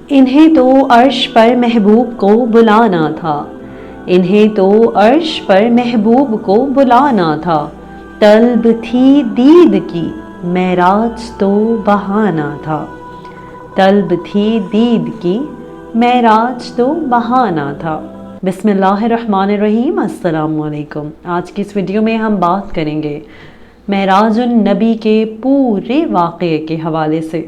انہیں تو عرش پر محبوب کو بلانا تھا، انہیں تو عرش پر محبوب کو بلانا تھا، طلب تھی دید کی معراج تو بہانہ تھا، طلب تھی دید کی معراج تو بہانہ تھا۔ بسم اللہ الرحمن الرحیم۔ السلام علیکم۔ آج کی اس ویڈیو میں ہم بات کریں گے معراج النبی کے پورے واقعے کے حوالے سے۔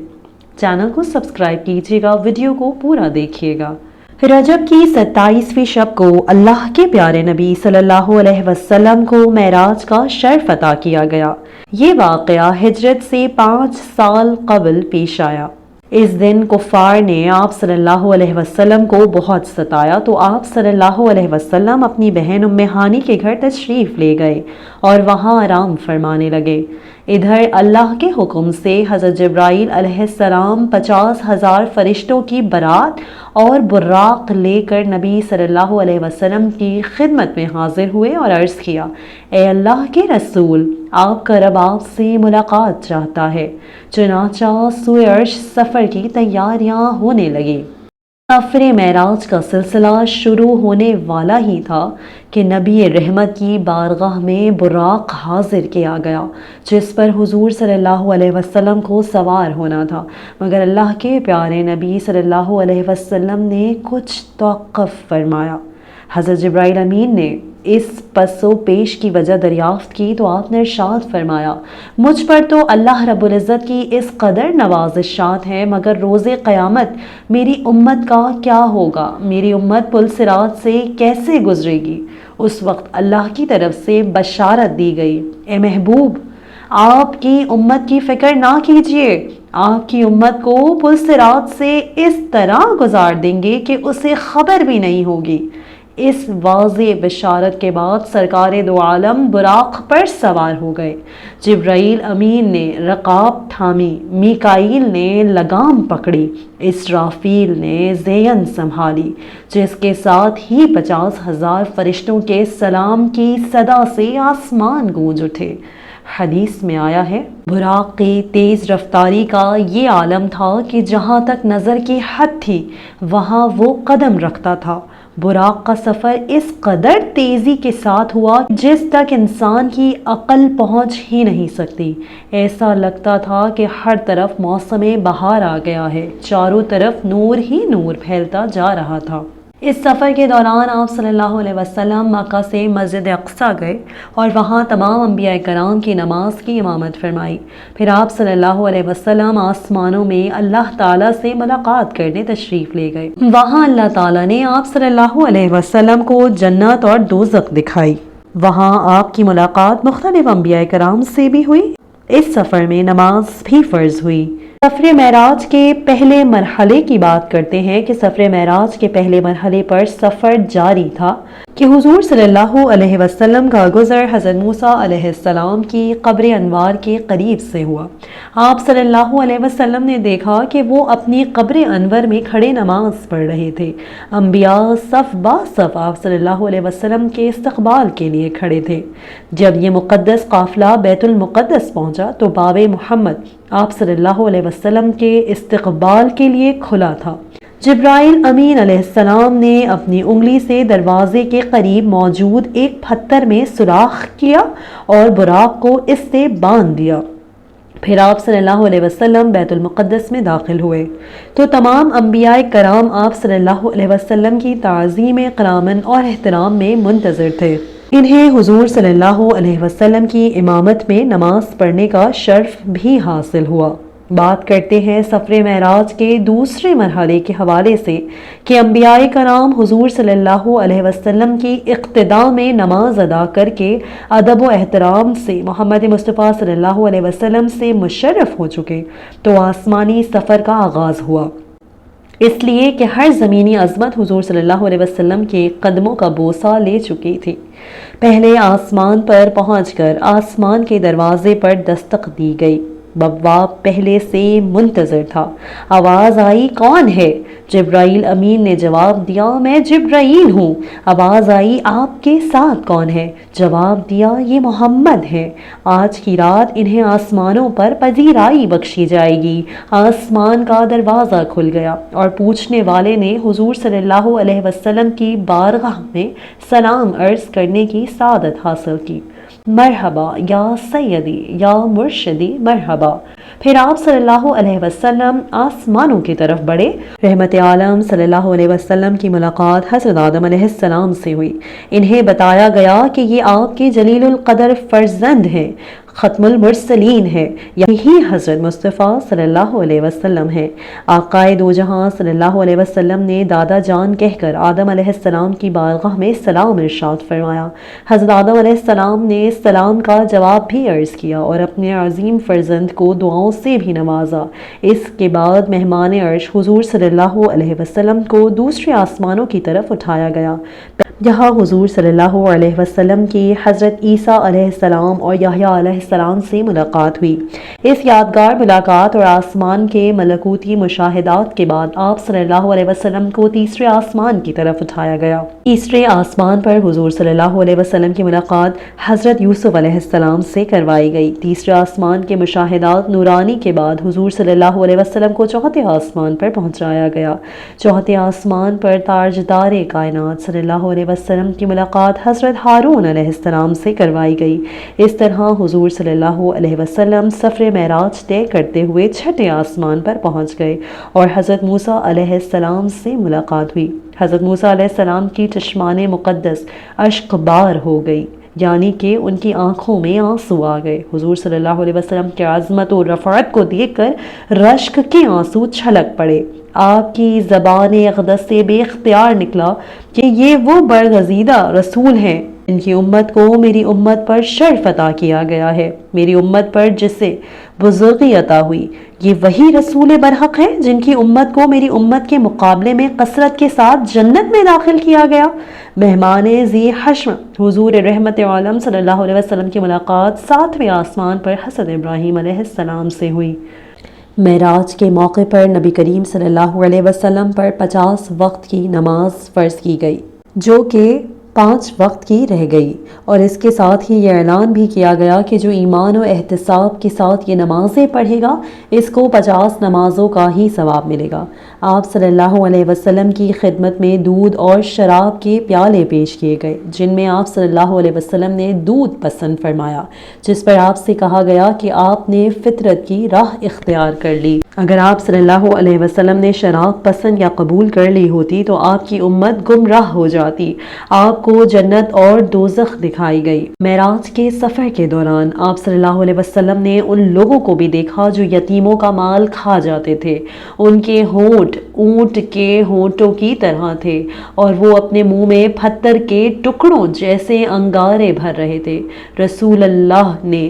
چینل کو سبسکرائب کیجیے گا، ویڈیو کو پورا دیکھیے گا۔ رجب کی 27ویں شب کو اللہ کے پیارے نبی صلی اللہ علیہ وسلم کو معراج کا شرف عطا کیا گیا۔ یہ واقعہ ہجرت سے 5 سال قبل پیش آیا۔ اس دن کفار نے آپ صلی اللہ علیہ وسلم کو بہت ستایا تو آپ صلی اللہ علیہ وسلم اپنی بہن ام ہانی کے گھر تشریف لے گئے اور وہاں آرام فرمانے لگے۔ ادھر اللہ کے حکم سے حضرت جبرائیل علیہ السلام 50,000 فرشتوں کی بارات اور براق لے کر نبی صلی اللہ علیہ وسلم کی خدمت میں حاضر ہوئے اور عرض کیا، اے اللہ کے رسول، آپ کا رب آپ سے ملاقات چاہتا ہے۔ چنانچہ سوئے عرش سفر کی تیاریاں ہونے لگی۔ سفر معراج کا سلسلہ شروع ہونے والا ہی تھا کہ نبی رحمت کی بارگاہ میں براق حاضر کیا گیا، جس پر حضور صلی اللہ علیہ وسلم کو سوار ہونا تھا، مگر اللہ کے پیارے نبی صلی اللہ علیہ وسلم نے کچھ توقف فرمایا۔ حضرت جبرائیل امین نے اس پس و پیش کی وجہ دریافت کی تو آپ نے ارشاد فرمایا، مجھ پر تو اللہ رب العزت کی اس قدر نوازشات ہیں، مگر روز قیامت میری امت کا کیا ہوگا؟ میری امت پل صراط سے کیسے گزرے گی؟ اس وقت اللہ کی طرف سے بشارت دی گئی، اے محبوب، آپ کی امت کی فکر نہ کیجیے، آپ کی امت کو پل صراط سے اس طرح گزار دیں گے کہ اسے خبر بھی نہیں ہوگی۔ اس واضح بشارت کے بعد سرکار دو عالم براق پر سوار ہو گئے۔ جبرائیل امین نے رکاب تھامی، میکائیل نے لگام پکڑی، اسرافیل نے زین سنبھالی، جس کے ساتھ ہی 50,000 فرشتوں کے سلام کی صدا سے آسمان گونج اٹھے۔ حدیث میں آیا ہے، براق کی تیز رفتاری کا یہ عالم تھا کہ جہاں تک نظر کی حد تھی وہاں وہ قدم رکھتا تھا۔ براق کا سفر اس قدر تیزی کے ساتھ ہوا جس تک انسان کی عقل پہنچ ہی نہیں سکتی۔ ایسا لگتا تھا کہ ہر طرف موسم بہار آ گیا ہے، چاروں طرف نور ہی نور پھیلتا جا رہا تھا۔ اس سفر کے دوران آپ صلی اللہ علیہ وسلم مکہ سے مسجد اقصیٰ گئے اور وہاں تمام انبیاء کرام کی نماز کی امامت فرمائی۔ پھر آپ صلی اللہ علیہ وسلم آسمانوں میں اللہ تعالیٰ سے ملاقات کرنے تشریف لے گئے۔ وہاں اللہ تعالیٰ نے آپ صلی اللہ علیہ وسلم کو جنت اور دوزخ دکھائی۔ وہاں آپ کی ملاقات مختلف انبیاء کرام سے بھی ہوئی۔ اس سفر میں نماز بھی فرض ہوئی۔ سفر معراج کے پہلے مرحلے کی بات کرتے ہیں کہ سفر معراج کے پہلے مرحلے پر سفر جاری تھا کہ حضور صلی اللہ علیہ وسلم کا گزر حضرت موسیٰ علیہ السلام کی قبر انوار کے قریب سے ہوا۔ آپ صلی اللہ علیہ وسلم نے دیکھا کہ وہ اپنی قبر انور میں کھڑے نماز پڑھ رہے تھے۔ انبیاء صف با صف آپ صلی اللہ علیہ وسلم کے استقبال کے لیے کھڑے تھے۔ جب یہ مقدس قافلہ بیت المقدس پہنچا تو باب محمد آپ صلی اللہ علیہ وسلم کے استقبال کے لیے کھلا تھا۔ جبرائیل امین علیہ السلام نے اپنی انگلی سے دروازے کے قریب موجود ایک پتھر میں سوراخ کیا اور براق کو اس سے باندھ دیا۔ پھر آپ صلی اللہ علیہ وسلم بیت المقدس میں داخل ہوئے تو تمام انبیاء کرام آپ صلی اللہ علیہ وسلم کی تعظیم کرامن اور احترام میں منتظر تھے۔ انہیں حضور صلی اللہ علیہ وسلم کی امامت میں نماز پڑھنے کا شرف بھی حاصل ہوا۔ بات کرتے ہیں سفر معراج کے دوسرے مرحلے کے حوالے سے کہ انبیاء کرام حضور صلی اللہ علیہ وسلم کی اقتداء میں نماز ادا کر کے ادب و احترام سے محمد مصطفیٰ صلی اللہ علیہ وسلم سے مشرف ہو چکے تو آسمانی سفر کا آغاز ہوا، اس لیے کہ ہر زمینی عظمت حضور صلی اللہ علیہ وسلم کے قدموں کا بوسہ لے چکی تھی۔ پہلے آسمان پر پہنچ کر آسمان کے دروازے پر دستک دی گئی۔ بواب پہلے سے منتظر تھا۔ آواز آئی، کون ہے؟ جبرائیل امین نے جواب دیا میں جبرائیل ہوں۔ آواز آئی آپ کے ساتھ کون ہے؟ جواب دیا یہ محمد ہے۔ آج کی رات انہیں آسمانوں پر پذیرائی بخشی جائے گی۔ آسمان کا دروازہ کھل گیا اور پوچھنے والے نے حضور صلی اللہ علیہ وسلم کی بارگاہ میں سلام عرض کرنے کی سعادت حاصل کی۔ مرحبا یا سیدی یا مرشدی مرحبا۔ پھر آپ صلی اللہ علیہ وسلم آسمانوں کی طرف بڑھے۔ رحمت عالم صلی اللہ علیہ وسلم کی ملاقات حضرت آدم علیہ السلام سے ہوئی۔ انہیں بتایا گیا کہ یہ آپ کے جلیل القدر فرزند ہیں، ختم المرسلین ہے، یہی حضرت مصطفیٰ صلی اللہ علیہ وسلم ہے۔ آقائے دو جہاں صلی اللہ علیہ وسلم نے دادا جان کہہ کر آدم علیہ السلام کی بارگاہ میں سلام ارشاد فرمایا۔ حضرت آدم علیہ السلام نے سلام کا جواب بھی عرض کیا اور اپنے عظیم فرزند کو دعاؤں سے بھی نوازا۔ اس کے بعد مہمان عرش حضور صلی اللہ علیہ وسلم کو دوسرے آسمانوں کی طرف اٹھایا گیا۔ یہاں حضور صلی اللہ علیہ وسلم کی حضرت عیسیٰ علیہ السلام اور یحییٰ علیہ السلام سے ملاقات ہوئی۔ اس یادگار ملاقات اور آسمان کے ملکوتی مشاہدات کے بعد آپ صلی اللہ علیہ وسلم کو تیسرے آسمان کی طرف اٹھایا گیا۔ تیسرے آسمان پر حضور صلی اللہ علیہ وسلم کی ملاقات حضرت یوسف علیہ السلام سے کروائی گئی۔ تیسرے آسمان کے مشاہدات نورانی کے بعد حضور صلی اللہ علیہ وسلم کو چوتھے آسمان پر پہنچایا گیا۔ چوتھے آسمان پر تاجدار کائنات صلی اللہ علیہ وسلم کی ملاقات حضرت ہارون علیہ السلام سے کروائی گئی۔ اس طرح حضور صلی اللہ علیہ وسلم سفر معراج طے کرتے ہوئے چھٹے آسمان پر پہنچ گئے اور حضرت موسیٰ علیہ السلام سے ملاقات ہوئی۔ حضرت موسیٰ علیہ السلام کی چشمان مقدس اشک بار ہو گئی، یعنی کہ ان کی آنکھوں میں آنسو آ گئے۔ حضور صلی اللہ علیہ وسلم کی عظمت و رفعت کو دیکھ کر رشک کے آنسو چھلک پڑے۔ آپ کی زبان اقدس سے بے اختیار نکلا کہ یہ وہ برگزیدہ رسول ہیں جن کی امت کو میری امت پر شرف عطا کیا گیا ہے، میری امت پر جسے بزرگی عطا ہوئی۔ یہ وہی رسول برحق ہیں جن کی امت کو میری امت کے مقابلے میں کثرت کے ساتھ جنت میں داخل کیا گیا۔ مہمان ذی حشم حضور رحمت عالم صلی اللہ علیہ وسلم کی ملاقات ساتویں آسمان پر حضرت ابراہیم علیہ السلام سے ہوئی۔ معراج کے موقع پر نبی کریم صلی اللہ علیہ وسلم پر 50 وقت کی نماز فرض کی گئی، جو کہ 5 وقت کی رہ گئی، اور اس کے ساتھ ہی یہ اعلان بھی کیا گیا کہ جو ایمان و احتساب کے ساتھ یہ نمازیں پڑھے گا اس کو 50 نمازوں کا ہی ثواب ملے گا۔ آپ صلی اللہ علیہ وسلم کی خدمت میں دودھ اور شراب کے پیالے پیش کیے گئے، جن میں آپ صلی اللہ علیہ وسلم نے دودھ پسند فرمایا، جس پر آپ سے کہا گیا کہ آپ نے فطرت کی راہ اختیار کر لی۔ اگر آپ صلی اللہ علیہ وسلم نے شراب پسند یا قبول کر لی ہوتی تو آپ کی امت گمراہ ہو جاتی۔ آپ کو جنت اور دوزخ دکھائی گئی۔ معراج کے سفر کے دوران آپ صلی اللہ علیہ وسلم نے ان لوگوں کو بھی دیکھا جو یتیموں کا مال کھا جاتے تھے۔ ان کے ہونٹ اونٹ کے ہونٹوں کی طرح تھے اور وہ اپنے منہ میں پتھر کے ٹکڑوں جیسے انگارے بھر رہے تھے۔ رسول اللہ نے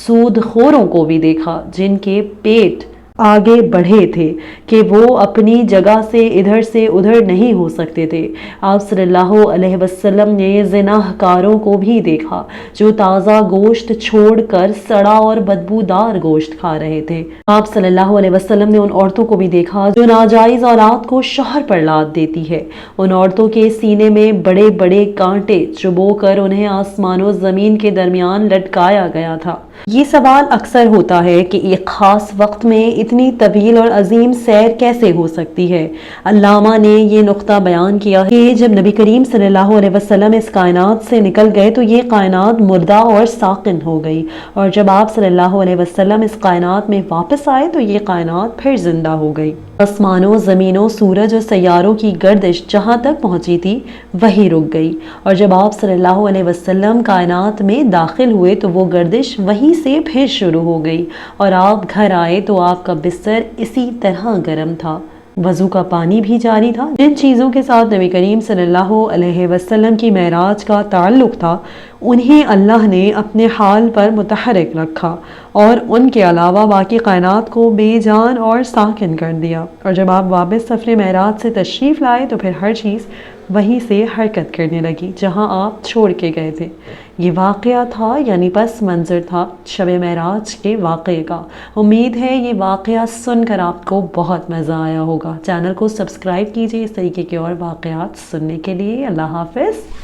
سود خوروں کو بھی دیکھا جن کے پیٹ آگے بڑھے تھے کہ وہ اپنی جگہ سے ادھر نہیں ہو سکتے تھے۔ آپ صلی اللہ علیہ وسلم نے زناہ کاروں کو بھی دیکھا جو تازہ گوشت چھوڑ کر سڑا اور بدبودار گوشت کھا رہے تھے۔ آپ صلی اللہ علیہ وسلم نے ان عورتوں کو بھی دیکھا جو ناجائز اولاد کو شوہر پر لاد دیتی ہے۔ ان عورتوں کے سینے میں بڑے بڑے کانٹے چبو کر انہیں آسمان و زمین کے درمیان لٹکایا گیا تھا۔ یہ سوال اکثر ہوتا ہے کہ ایک خاص وقت میں اتنی طویل اور عظیم سیر کیسے ہو سکتی ہے؟ علامہ نے یہ نقطہ بیان کیا کہ جب نبی کریم صلی اللہ علیہ وسلم اس کائنات سے نکل گئے تو یہ کائنات مردہ اور ساکن ہو گئی، اور جب آپ صلی اللہ علیہ وسلم اس کائنات میں واپس آئے تو یہ کائنات پھر زندہ ہو گئی۔ آسمانوں، زمینوں، سورج اور سیاروں کی گردش جہاں تک پہنچی تھی وہی رک گئی، اور جب آپ صلی اللہ علیہ وسلم کائنات میں داخل ہوئے تو وہ گردش وہیں سے پھر شروع ہو گئی، اور آپ گھر آئے تو آپ کا بستر اسی طرح گرم تھا، وضو کا پانی بھی جاری تھا۔ جن چیزوں کے ساتھ نبی کریم صلی اللہ علیہ وسلم کی معراج کا تعلق تھا انہیں اللہ نے اپنے حال پر متحرک رکھا اور ان کے علاوہ باقی کائنات کو بے جان اور ساکن کر دیا، اور جب آپ واپس سفر معراج سے تشریف لائے تو پھر ہر چیز وہیں سے حرکت کرنے لگی جہاں آپ چھوڑ کے گئے تھے۔ یہ واقعہ تھا یعنی پس منظر تھا شب معراج کے واقعے کا۔ امید ہے یہ واقعہ سن کر آپ کو بہت مزہ آیا ہوگا۔ چینل کو سبسکرائب کیجیے اس طریقے کے اور واقعات سننے کے لیے۔ اللہ حافظ۔